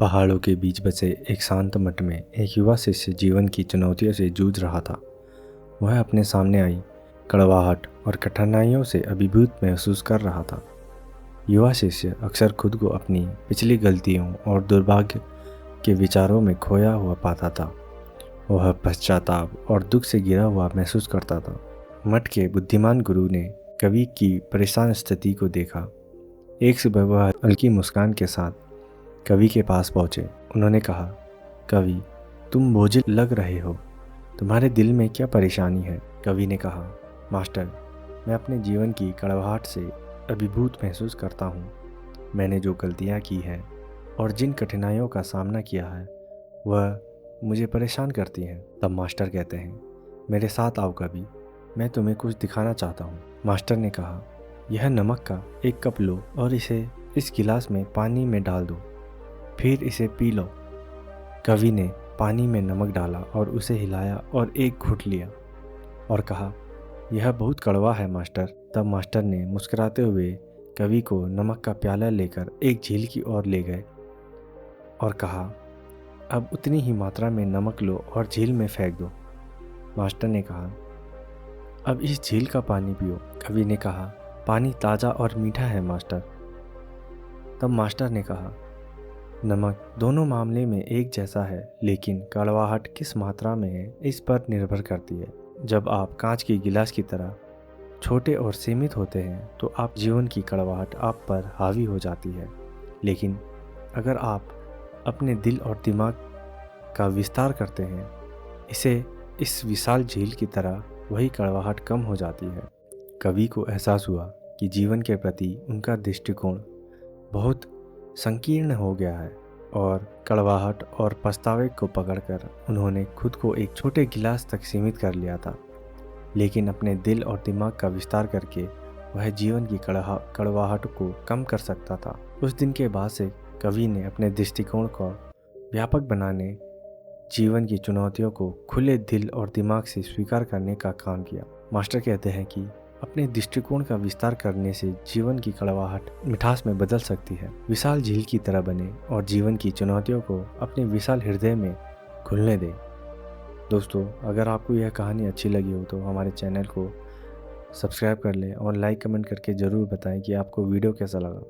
पहाड़ों के बीच बसे एक शांत मठ में एक युवा शिष्य जीवन की चुनौतियों से जूझ रहा था। वह अपने सामने आई कड़वाहट और कठिनाइयों से अभिभूत महसूस कर रहा था। युवा शिष्य अक्सर खुद को अपनी पिछली गलतियों और दुर्भाग्य के विचारों में खोया हुआ पाता था। वह पश्चाताप और दुख से घिरा हुआ महसूस करता था। मठ के बुद्धिमान गुरु ने कवि की परेशान स्थिति को देखा। एक सुबह वह हल्की मुस्कान के साथ कवि के पास पहुँचे। उन्होंने कहा, कवि, तुम बोझिल लग रहे हो। तुम्हारे दिल में क्या परेशानी है? कवि ने कहा, मास्टर, मैं अपने जीवन की कड़वाहट से अभिभूत महसूस करता हूँ। मैंने जो गलतियाँ की हैं और जिन कठिनाइयों का सामना किया है वह मुझे परेशान करती हैं। तब मास्टर कहते हैं, मेरे साथ आओ कवि, मैं तुम्हें कुछ दिखाना चाहता हूँ। मास्टर ने कहा, यह नमक का एक कप लो और इसे इस गिलास में पानी में डाल दो, फिर इसे पी लो। कवि ने पानी में नमक डाला और उसे हिलाया और एक घूंट लिया और कहा, यह बहुत कड़वा है मास्टर। तब मास्टर ने मुस्कुराते हुए कवि को नमक का प्याला लेकर एक झील की ओर ले गए और कहा, अब उतनी ही मात्रा में नमक लो और झील में फेंक दो। मास्टर ने कहा, अब इस झील का पानी पियो। कवि ने कहा, पानी ताज़ा और मीठा है मास्टर। तब मास्टर ने कहा, नमक दोनों मामले में एक जैसा है, लेकिन कड़वाहट किस मात्रा में है इस पर निर्भर करती है। जब आप कांच के गिलास की तरह छोटे और सीमित होते हैं तो आप जीवन की कड़वाहट आप पर हावी हो जाती है, लेकिन अगर आप अपने दिल और दिमाग का विस्तार करते हैं, इस विशाल झील की तरह, वही कड़वाहट कम हो जाती है। कवि को एहसास हुआ कि जीवन के प्रति उनका दृष्टिकोण बहुत संकीर्ण हो गया है और कड़वाहट और पछतावे को पकड़कर उन्होंने खुद को एक छोटे गिलास तक सीमित कर लिया था। लेकिन अपने दिल और दिमाग का विस्तार करके वह जीवन की कड़वाहट को कम कर सकता था। उस दिन के बाद से कवि ने अपने दृष्टिकोण को व्यापक बनाने, जीवन की चुनौतियों को खुले दिल और दिमाग से स्वीकार करने का काम किया। मास्टर कहते हैं कि अपने दृष्टिकोण का विस्तार करने से जीवन की कड़वाहट मिठास में बदल सकती है। विशाल झील की तरह बने और जीवन की चुनौतियों को अपने विशाल हृदय में खुलने दें। दोस्तों, अगर आपको यह कहानी अच्छी लगी हो तो हमारे चैनल को सब्सक्राइब कर लें और लाइक कमेंट करके ज़रूर बताएं कि आपको वीडियो कैसा लगा।